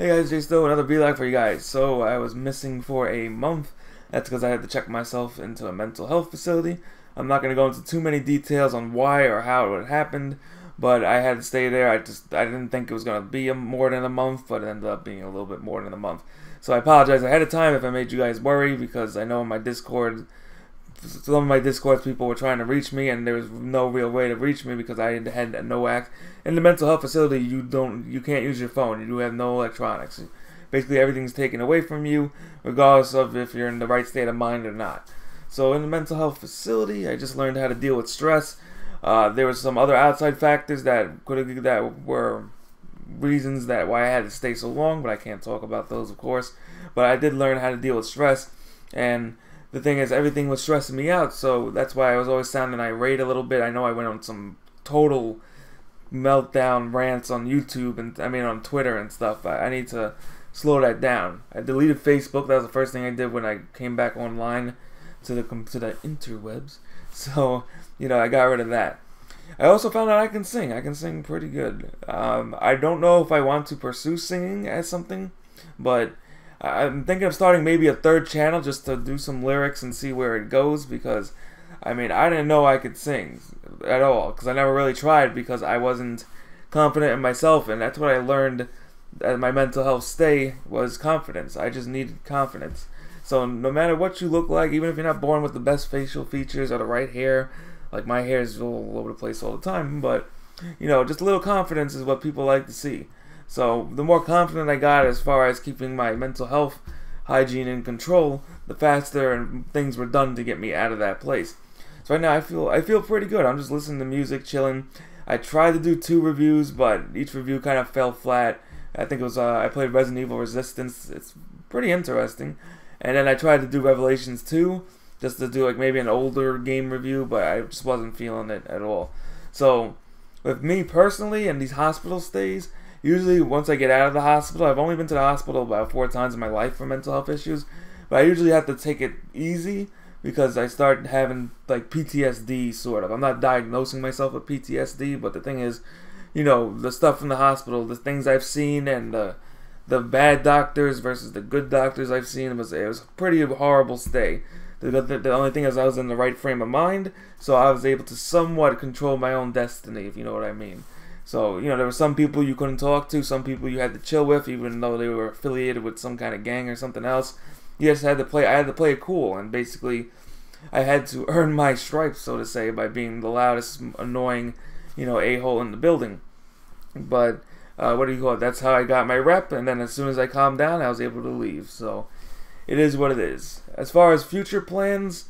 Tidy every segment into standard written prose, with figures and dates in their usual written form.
Hey guys, Jsnow, another vlog for you guys. So I was missing for a month. That's because I had to check myself into a mental health facility. I'm not going to go into too many details on why or how it happened, but I had to stay there. I didn't think it was going to be more than a month, but it ended up being a little bit more than a month. So I apologize ahead of time if I made you guys worry, because I know in my Discord, some of my Discord people were trying to reach me, and there was no real way to reach me because I had no act. In the mental health facility, you can't use your phone. You have no electronics. Basically, everything's taken away from you, regardless of if you're in the right state of mind or not. So in the mental health facility, I just learned how to deal with stress. There were some other outside factors that were reasons why I had to stay so long, but I can't talk about those, of course. But I did learn how to deal with stress, and the thing is, everything was stressing me out, so that's why I was always sounding irate a little bit. I know I went on some total meltdown rants on YouTube and on Twitter and stuff. I need to slow that down. I deleted Facebook. That was the first thing I did when I came back online to the interwebs. So I got rid of that. I also found out I can sing. I can sing pretty good. I don't know if I want to pursue singing as something, but I'm thinking of starting maybe a third channel just to do some lyrics and see where it goes, because I didn't know I could sing at all, because I never really tried, because I wasn't confident in myself, and that's what I learned at my mental health stay was confidence. I just needed confidence. So no matter what you look like, even if you're not born with the best facial features or the right hair, like my hair is all over the place all the time, but just a little confidence is what people like to see. So the more confident I got as far as keeping my mental health hygiene in control, the faster things were done to get me out of that place. So right now I feel pretty good. I'm just listening to music, chilling. I tried to do 2 reviews, but each review kind of fell flat. I think it was I played Resident Evil Resistance. It's pretty interesting. And then I tried to do Revelations 2, just to do like maybe an older game review, but I just wasn't feeling it at all. So with me personally and these hospital stays, usually once I get out of the hospital, I've only been to the hospital about 4 times in my life for mental health issues, but I usually have to take it easy because I start having like PTSD sort of. I'm not diagnosing myself with PTSD, but the thing is, the stuff from the hospital, the things I've seen, and the bad doctors versus the good doctors I've seen, it was a pretty horrible stay. The only thing is I was in the right frame of mind, so I was able to somewhat control my own destiny, if you know what I mean. So, there were some people you couldn't talk to, some people you had to chill with, even though they were affiliated with some kind of gang or something else. I had to play it cool, and basically I had to earn my stripes, so to say, by being the loudest, annoying, a-hole in the building. But, what do you call it? That's how I got my rep, and then as soon as I calmed down, I was able to leave. So, it is what it is. As far as future plans,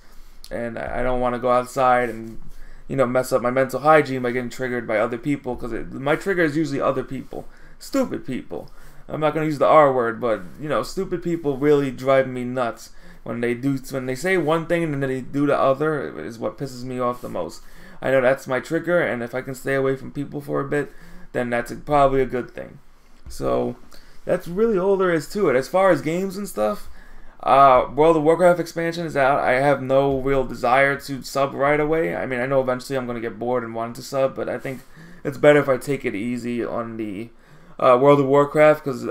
and I don't want to go outside and mess up my mental hygiene by getting triggered by other people, because my trigger is usually other people, stupid people. I'm not going to use the R word, but stupid people really drive me nuts. When they say one thing and then they do the other is what pisses me off the most. I know that's my trigger, and if I can stay away from people for a bit, then that's probably a good thing. So that's really all there is to it. As far as games and stuff, World of Warcraft expansion is out. I have no real desire to sub right away. I know eventually I'm going to get bored and want to sub, but I think it's better if I take it easy on the World of Warcraft, because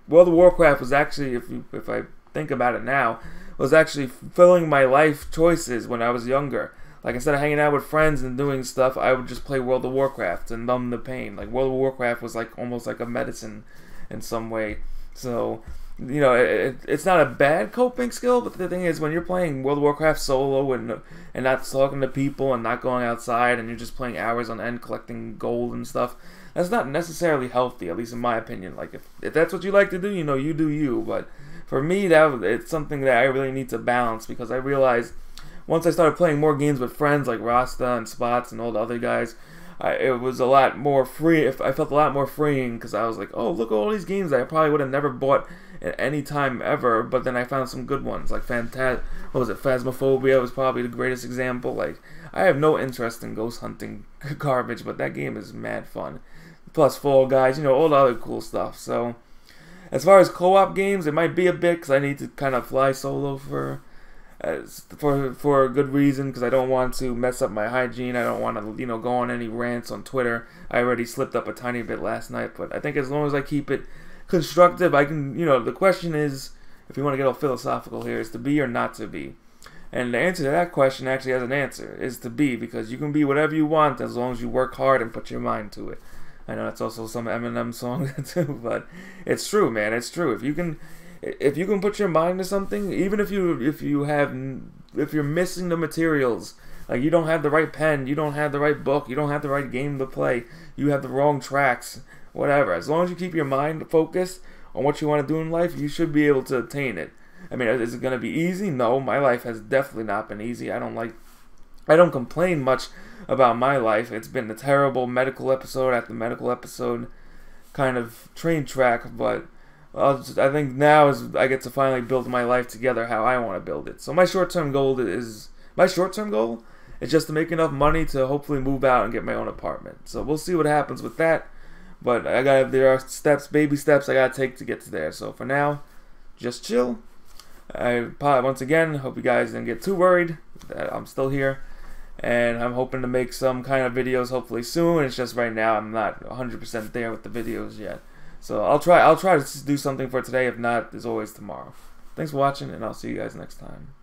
World of Warcraft was actually, if I think about it now, was actually filling my life choices when I was younger. Like, instead of hanging out with friends and doing stuff, I would just play World of Warcraft and numb the pain. Like, World of Warcraft was like almost like a medicine in some way. So it's not a bad coping skill, but the thing is, when you're playing World of Warcraft solo and not talking to people and not going outside, and you're just playing hours on end collecting gold and stuff, that's not necessarily healthy, at least in my opinion. Like, if that's what you like to do, you do you. But for me, it's something that I really need to balance, because I realized once I started playing more games with friends like Rasta and Spots and all the other guys, it was a lot more free. I felt a lot more freeing, because I was like, oh, look at all these games that I probably would have never bought at any time ever, but then I found some good ones, like Phasmophobia was probably the greatest example. Like, I have no interest in ghost hunting garbage, but that game is mad fun. Plus Fall Guys, all the other cool stuff. So, as far as co-op games, it might be a bit, because I need to kind of fly solo for a good reason, because I don't want to mess up my hygiene. I don't want to, go on any rants on Twitter. I already slipped up a tiny bit last night, but I think as long as I keep it constructive. I can, the question is, if you want to get all philosophical here, is to be or not to be. And the answer to that question actually has an answer, is to be, because you can be whatever you want as long as you work hard and put your mind to it. I know that's also some Eminem song too, but it's true, man. It's true. If you can put your mind to something, even if you're missing the materials, like you don't have the right pen, you don't have the right book, you don't have the right game to play, you have the wrong tracks, whatever. As long as you keep your mind focused on what you want to do in life, you should be able to attain it. I mean, is it going to be easy? No, my life has definitely not been easy. I don't complain much about my life. It's been a terrible medical episode after medical episode, kind of train track, but I think now is I get to finally build my life together how I want to build it. So my short-term goal is just to make enough money to hopefully move out and get my own apartment. So we'll see what happens with that. But there are baby steps I gotta take to get to there. So for now, just chill. Once again, hope you guys didn't get too worried that I'm still here, and I'm hoping to make some kind of videos hopefully soon. It's just right now I'm not 100% there with the videos yet, so I'll try to do something for today. If not, there's always tomorrow. Thanks for watching, and I'll see you guys next time.